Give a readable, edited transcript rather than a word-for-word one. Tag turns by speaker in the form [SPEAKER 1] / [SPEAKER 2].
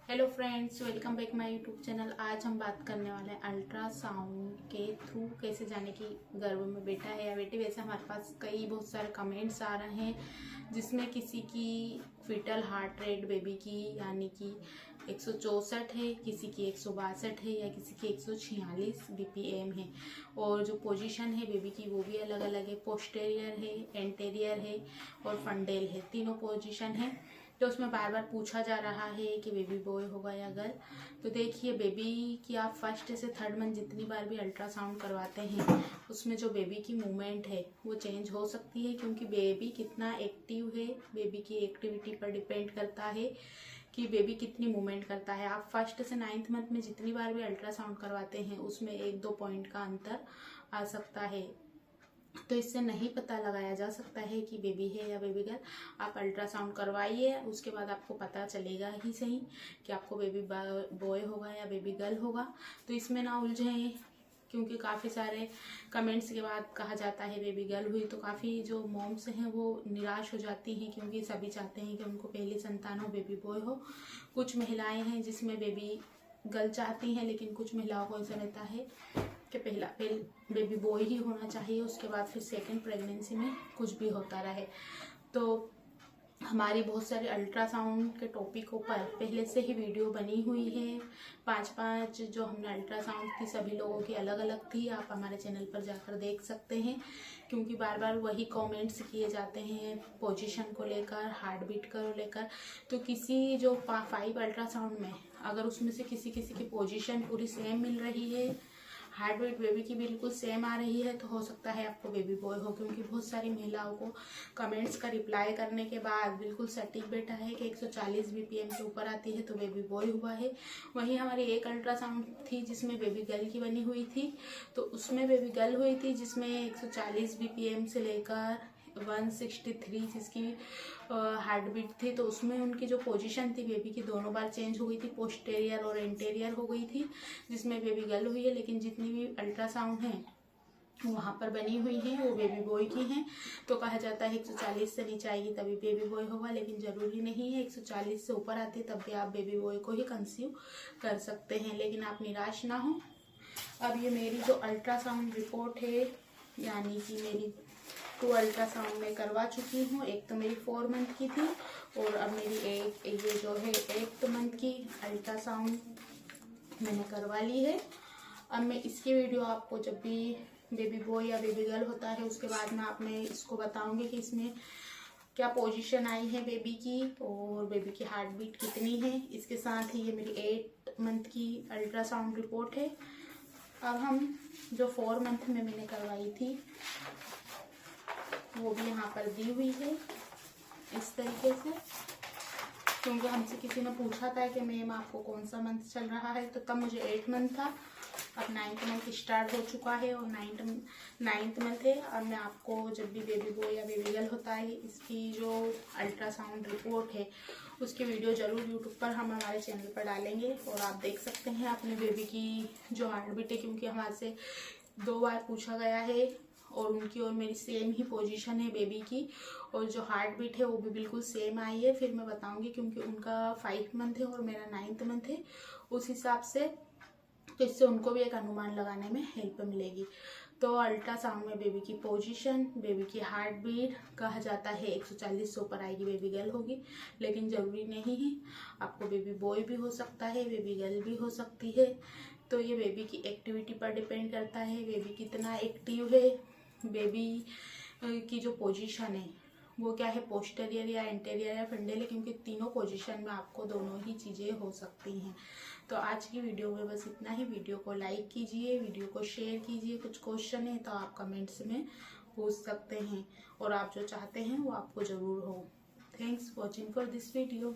[SPEAKER 1] Hello friends, welcome back my YouTube channel. आज हम बात करने वाले हैं अल्ट्रासाउंड के थ्रू कैसे जाने की गर्भ में बेटा है या बेटी। वैसे हमारे पास बहुत सारे कमेंट्स आ रहे हैं जिसमें किसी की फीटल हार्ट रेट बेबी की यानी कि 164 है, किसी की 162 है या किसी की 146 BPM है। और जो पोजीशन है बेबी की वो भी अलग अलग है। पोस्टेरियर है, एंटेरियर है और फंडेल है, तीनों पोजीशन है। तो उसमें बार बार पूछा जा रहा है कि बेबी बॉय होगा या गर्ल। तो देखिए, बेबी की आप फर्स्ट से थर्ड मंथ जितनी बार भी अल्ट्रासाउंड करवाते हैं उसमें जो बेबी की मूवमेंट है वो चेंज हो सकती है, क्योंकि बेबी कितना एक्टिव है बेबी की एक्टिविटी पर डिपेंड करता है कि बेबी कितनी मूवमेंट करता है। आप फर्स्ट से 9th मंथ में जितनी बार भी अल्ट्रासाउंड करवाते हैं उसमें 1-2 पॉइंट का अंतर आ सकता है। तो इससे नहीं पता लगाया जा सकता है कि बेबी है या बेबी गर्ल। आप अल्ट्रासाउंड करवाइए, उसके बाद आपको पता चलेगा ही सही कि आपको बेबी बॉय होगा या बेबी गर्ल होगा। तो इसमें ना उलझें, क्योंकि काफ़ी सारे कमेंट्स के बाद कहा जाता है बेबी गर्ल हुई तो काफ़ी जो मॉम्स हैं वो निराश हो जाती हैं, क्योंकि सभी चाहते हैं कि उनको पहली संतान हो, बेबी बॉय हो। कुछ महिलाएं हैं जिसमें बेबी गर्ल चाहती हैं, लेकिन कुछ महिलाओं को ऐसा रहता है कि पहला बेबी बॉय ही होना चाहिए, उसके बाद फिर सेकंड प्रेगनेंसी में कुछ भी होता रहे। तो हमारी बहुत सारे अल्ट्रासाउंड के टॉपिकों पर पहले से ही वीडियो बनी हुई है। 5 जो हमने अल्ट्रासाउंड की सभी लोगों की अलग अलग थी, आप हमारे चैनल पर जाकर देख सकते हैं, क्योंकि बार बार वही कमेंट्स किए जाते हैं पोजीशन को लेकर, हार्ट बीट को लेकर। तो किसी जो 5 अल्ट्रासाउंड में अगर उसमें से किसी की पोजीशन पूरी सेम मिल रही है, हार्ट बीट बेबी की बिल्कुल सेम आ रही है, तो हो सकता है आपको बेबी बॉय हो। क्योंकि बहुत सारी महिलाओं को कमेंट्स का रिप्लाई करने के बाद बिल्कुल सटीक बेटा है कि 140 BPM के ऊपर आती है तो बेबी बॉय हुआ है। वहीं हमारी एक अल्ट्रासाउंड थी जिसमें बेबी गर्ल की बनी हुई थी, तो उसमें बेबी गर्ल हुई थी जिसमें 140 BPM से लेकर 163 जिसकी हार्ट बीट थी। तो उसमें उनकी जो पोजीशन थी बेबी की दोनों बार चेंज हो गई थी, पोस्टेरियर और एंटेरियर हो गई थी, जिसमें बेबी गर्ल हुई है। लेकिन जितनी भी अल्ट्रासाउंड हैं वहाँ पर बनी हुई हैं वो बेबी बॉय की हैं। तो कहा जाता है 140 से नीचे आएगी तभी बेबी बॉय होगा, लेकिन ज़रूरी नहीं है। 140 से ऊपर आती तब भी आप बेबी बॉय को ही कंसीव कर सकते हैं, लेकिन आप निराश ना हो। अब ये मेरी जो अल्ट्रासाउंड रिपोर्ट है, यानी कि मेरी 2 अल्ट्रासाउंड में करवा चुकी हूँ। एक तो मेरी 4 मंथ की थी और अब मेरी ये जो है 8 मंथ की अल्ट्रासाउंड मैंने करवा ली है। अब मैं इसकी वीडियो आपको जब भी बेबी बॉय या बेबी गर्ल होता है उसके बाद में मैं इसको बताऊंगी कि इसमें क्या पोजीशन आई है बेबी की और बेबी की हार्ट बीट कितनी है। इसके साथ ही ये मेरी 8 मंथ की अल्ट्रासाउंड रिपोर्ट है। अब हम जो 4 मंथ में मैंने करवाई थी वो भी यहाँ पर दी हुई है इस तरीके से, क्योंकि हमसे किसी ने पूछा था कि मैम आपको कौन सा मंथ चल रहा है, तो तब मुझे 8 मंथ था। अब 9th मंथ स्टार्ट हो चुका है और 9th मंथ है। अब मैं आपको जब भी बेबी बॉय या बेबी गर्ल होता है इसकी जो अल्ट्रासाउंड रिपोर्ट है उसकी वीडियो ज़रूर यूट्यूब पर हम हमारे चैनल पर डालेंगे और आप देख सकते हैं अपने बेबी की जो हार्ट बीट है, क्योंकि हमारे से 2 बार पूछा गया है और उनकी और मेरी सेम ही पोजीशन है बेबी की, और जो हार्ट बीट है वो भी बिल्कुल सेम आई है। फिर मैं बताऊंगी, क्योंकि उनका 5 मंथ है और मेरा 9th मंथ है, उस हिसाब से तो इससे उनको भी एक अनुमान लगाने में हेल्प मिलेगी। तो अल्ट्रासाउंड में बेबी की पोजीशन, बेबी की हार्ट बीट कहा जाता है 140 से ऊपर आएगी बेबी गर्ल होगी, लेकिन ज़रूरी नहीं है। आपको बेबी बॉय भी हो सकता है, बेबी गर्ल भी हो सकती है। तो ये बेबी की एक्टिविटी पर डिपेंड करता है, बेबी कितना एक्टिव है, बेबी की जो पोजीशन है वो क्या है, पोस्टेरियर या एंटेरियर या फंडेल है, क्योंकि तीनों पोजीशन में आपको दोनों ही चीज़ें हो सकती हैं। तो आज की वीडियो में बस इतना ही। वीडियो को लाइक कीजिए, वीडियो को शेयर कीजिए। कुछ क्वेश्चन है तो आप कमेंट्स में पूछ सकते हैं और आप जो चाहते हैं वो आपको ज़रूर हो। Thanks watching for this video.